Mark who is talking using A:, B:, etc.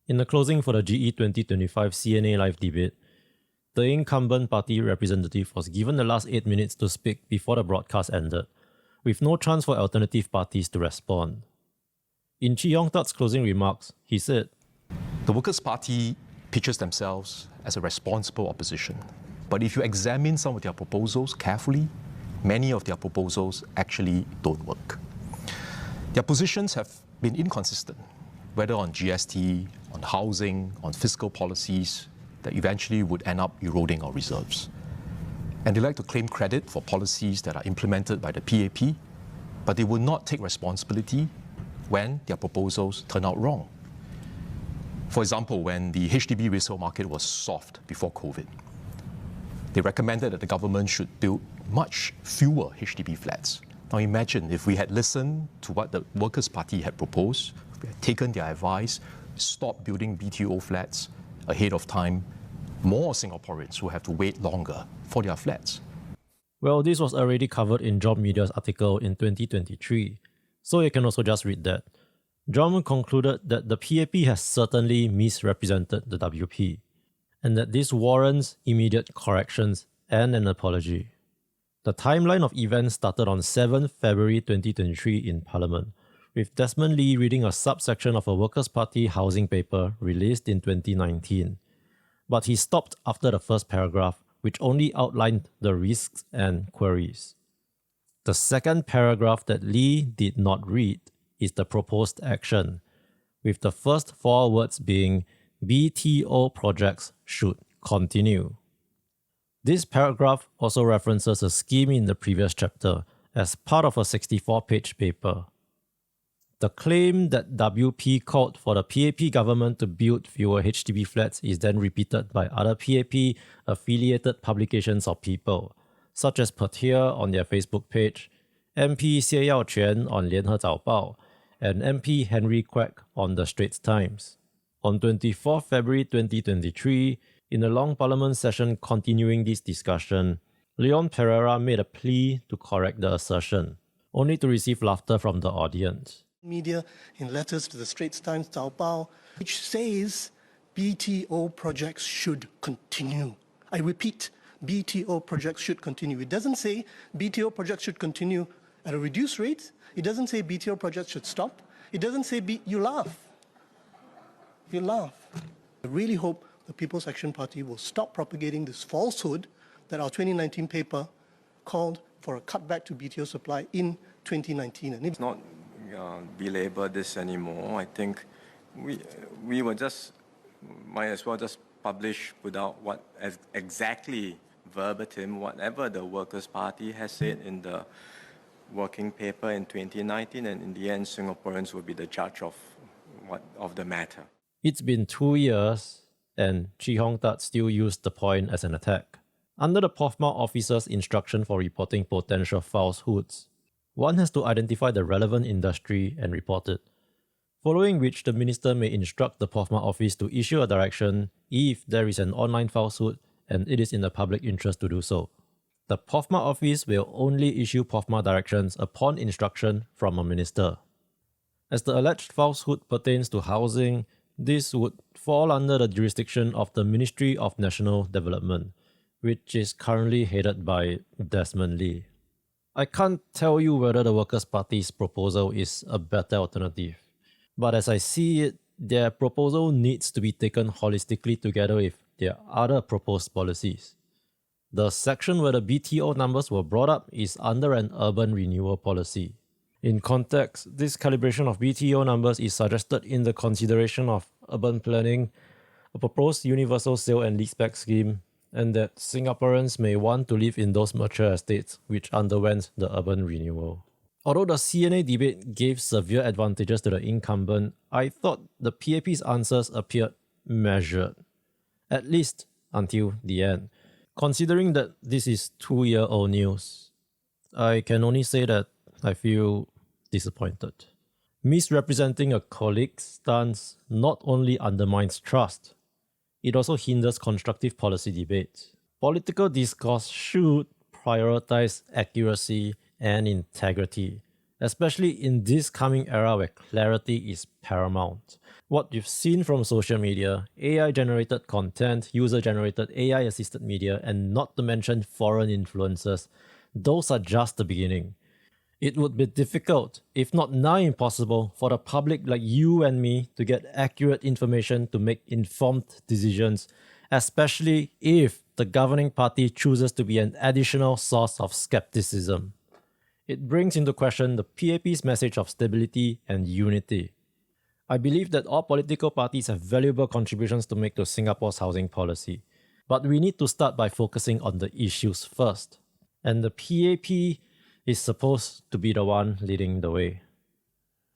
A: In the closing for the GE2025 CNA live debate, the incumbent party representative was given the last 8 minutes to speak before the broadcast ended, with no chance for alternative parties to respond. In Chee Hong Tat's closing remarks, he said,
B: "The Workers' Party pictures themselves as a responsible opposition. But if you examine some of their proposals carefully, many of their proposals actually don't work. Their positions have been inconsistent, whether on GST, on housing, on fiscal policies, that eventually would end up eroding our reserves. And they like to claim credit for policies that are implemented by the PAP, but they will not take responsibility when their proposals turn out wrong. For example, when the HDB resale market was soft before COVID, they recommended that the government should build much fewer HDB flats. Now imagine if we had listened to what the Workers' Party had proposed, we had taken their advice, stopped building BTO flats ahead of time, more Singaporeans will have to wait longer for their flats."
A: Well, this was already covered in Job Media's article in 2023, so you can also just read that. John concluded that the PAP has certainly misrepresented the WP, and that this warrants immediate corrections and an apology. The timeline of events started on 7 February 2023 in Parliament, with Desmond Lee reading a subsection of a Workers' Party housing paper released in 2019. But he stopped after the first paragraph, which only outlined the risks and queries. The second paragraph that Lee did not read is the proposed action, with the first 4 words being BTO projects should continue. This paragraph also references a scheme in the previous chapter as part of a 64-page paper. The claim that WP called for the PAP government to build fewer HDB flats is then repeated by other PAP-affiliated publications or people, such as Petir on their Facebook page, MP Xie Yaoquan on 联合早报, and MP Henry Quek on the Straits Times. On 24 February 2023, in a long parliament session continuing this discussion, Leon Pereira made a plea to correct the assertion, only to receive laughter from the audience.
C: Media in letters to the Straits Times, Taobao, which says BTO projects should continue. I repeat, BTO projects should continue. It doesn't say BTO projects should continue at a reduced rate. It doesn't say BTO projects should stop. It doesn't say you laugh. You laugh. I really hope the People's Action Party will stop propagating this falsehood that our 2019 paper called for a cutback to BTO supply in 2019. And
D: it's not belabor this anymore. I think we were just might as well just publish without what exactly verbatim whatever the Workers' Party has said in the working paper in 2019, and in the end Singaporeans will be the judge of the matter.
A: It's been 2 years, and Chee Hong Tat still used the point as an attack. Under the POFMA officer's instruction for reporting potential falsehoods, one has to identify the relevant industry and report it, following which the minister may instruct the POFMA office to issue a direction if there is an online falsehood and it is in the public interest to do so. The POFMA office will only issue POFMA directions upon instruction from a minister. As the alleged falsehood pertains to housing, this would fall under the jurisdiction of the Ministry of National Development, which is currently headed by Desmond Lee. I can't tell you whether the Workers' Party's proposal is a better alternative, but as I see it, their proposal needs to be taken holistically together with their other proposed policies. The section where the BTO numbers were brought up is under an urban renewal policy. In context, this calibration of BTO numbers is suggested in the consideration of urban planning, a proposed universal sale and leaseback scheme, and that Singaporeans may want to live in those mature estates which underwent the urban renewal. Although the CNA debate gave severe advantages to the incumbent, I thought the PAP's answers appeared measured, at least until the end. Considering that this is 2-year-old news, I can only say that I feel disappointed. Misrepresenting a colleague's stance not only undermines trust, it also hinders constructive policy debate. Political discourse should prioritize accuracy and integrity, especially in this coming era where clarity is paramount. What you've seen from social media, AI-generated content, user-generated AI-assisted media, and not to mention foreign influencers, those are just the beginning. It would be difficult, if not nigh impossible, for the public like you and me to get accurate information to make informed decisions, especially if the governing party chooses to be an additional source of skepticism. It brings into question the PAP's message of stability and unity. I believe that all political parties have valuable contributions to make to Singapore's housing policy, but we need to start by focusing on the issues first. And the PAP is supposed to be the one leading the way.